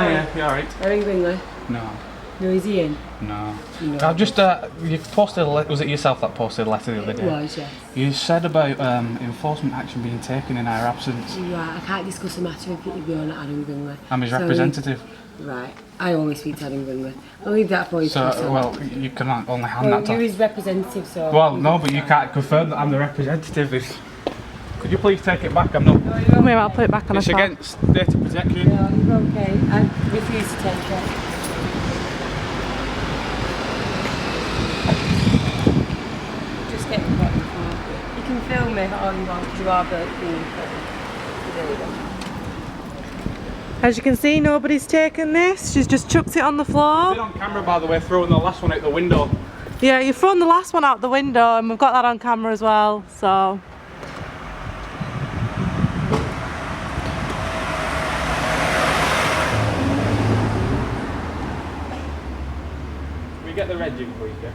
yeah, you alright? Are you Bingley? No. No, is he in? No. No. I've just, you posted was it yourself that posted a letter the other day? It was, yes. You said about enforcement action being taken in our absence. Right, I can't discuss the matter with you on Adam Bingley. I'm his representative. Right, I only speak to Adam Bingley. I'll leave that for you. So, well, you can only hand that to... you're his representative, so... Well, no, but you can't confirm that I'm the representative. Could you please take it back? I'm not... Come here, I'll put it back on It's the top. against data protection. No, you're okay. I refuse to take it. Just get the bottom phone. You can film me all you want because you are being filmed. There you go. As you can see, nobody's taken this. She's just chucked it on the I've floor. been on camera, by the way, throwing the last one out the window. Yeah, you've thrown the last one out the window and we've got that on camera as well, so... Can we get the red jig, please, yeah?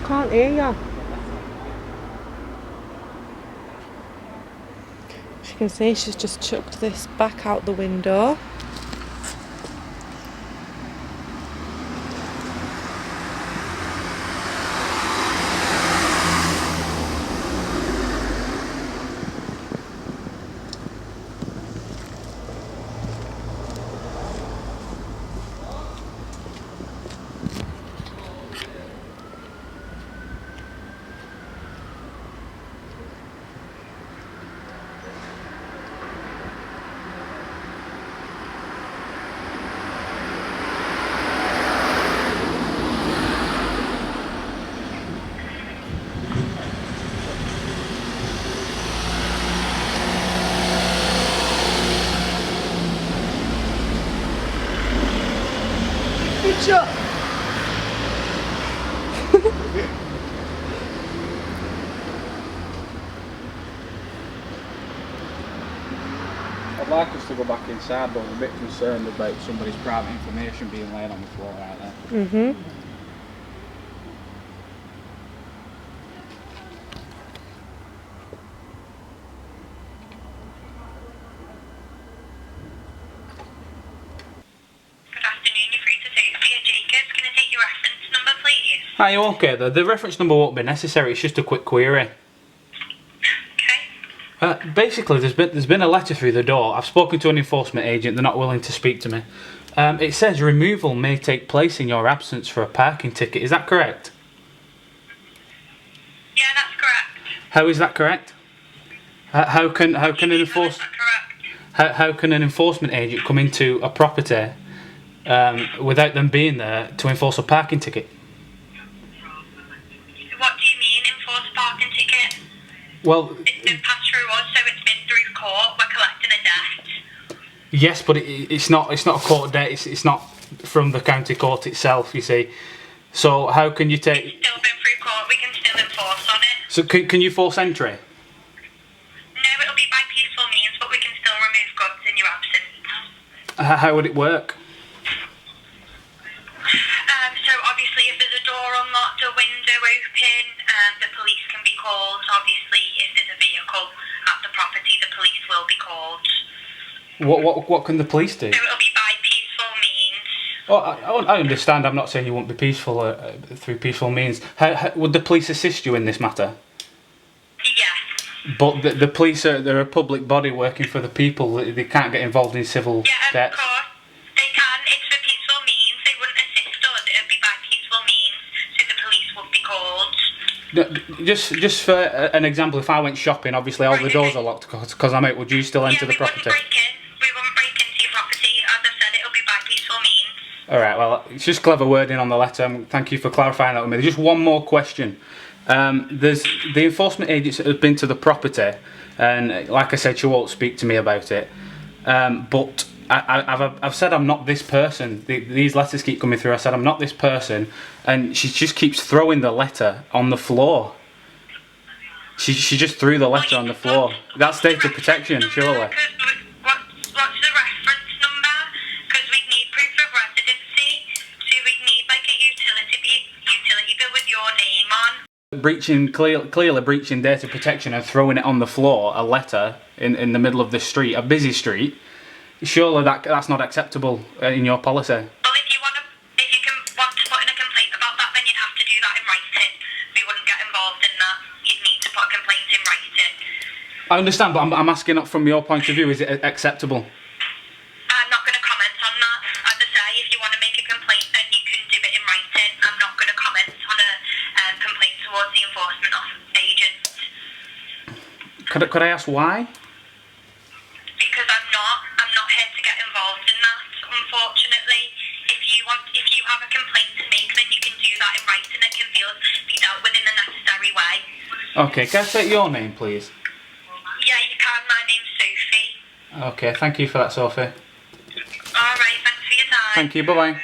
Can't hear you. As you can see, she's just chucked this back out the window. Good shot! I'd like us to go back inside, but I'm a bit concerned about somebody's private information being laid on the floor right there. Mm-hmm. Are you okay though? The reference number won't be necessary, it's just a quick query. Okay. Basically, there's been a letter through the door. I've spoken to an enforcement agent, they're not willing to speak to me. It says removal may take place in your absence for a parking ticket, is that correct? Yeah, that's correct. How is that correct? How can an enforcement agent come into a property without them being there to enforce a parking ticket? What do you mean, enforce a parking ticket? Well, It's been passed through us, so it's been through court. We're collecting a debt. yes, but it's not a court debt. It's not from the county court itself. You see, so how can you take? It's still been through court. We can still enforce on it. So can you force entry? No, it'll be by peaceful means, but we can still remove goods in your absence. How would it work? So obviously, if there's a door unlocked, a window open, the police can be called. Obviously, if there's a vehicle at the property, the police will be called. What can the police do? So it'll be by peaceful means. Oh, I understand. I'm not saying you won't be peaceful through peaceful means. How would the police assist you in this matter? Yes. But the police they're a public body working for the people. They can't get involved in civil Yeah, of debts. course. They can. It's for peaceful means. They wouldn't assist us. It would be by peaceful means. So the police would be called. Just for an example, if I went shopping, obviously all the doors are locked because I'm out. Would you still enter the property? We wouldn't break into your property. As I said, it'll be by peaceful means. All right. Well, it's just clever wording on the letter. Thank you for clarifying that with me. There's just one more question. There's the enforcement agents that have been to the property, and like I said, she won't speak to me about it. But I've said I'm not this person. These letters keep coming through. I said I'm not this person, and she just keeps throwing the letter on the floor. She just threw the letter on the floor. That's data protection, surely. What's the reference number? Because we need proof of residency. So we need like a utility bill with your name on. Clearly breaching data protection and throwing it on the floor, a letter in the middle of the street, a busy street. Surely that's not acceptable in your policy. Well, if you want to put in a complaint about that, then you'd have to do that in writing. We wouldn't get involved in that. You'd need to put a complaint in writing. I understand, but I'm asking from your point of view, is it acceptable? I'm not going to comment on that. As I say, if you want to make a complaint, then you can do it in writing. I'm not going to comment on a complaint towards the enforcement agent. Could I ask why? Because I'm not here to get involved in that, unfortunately. If you have a complaint to make, then you can do that in writing. It can be dealt with in the necessary way. Okay, can I take your name, please? Yeah, you can. My name's Sophie. Okay, thank you for that, Sophie. Alright, thanks for your time. Thank you, bye-bye.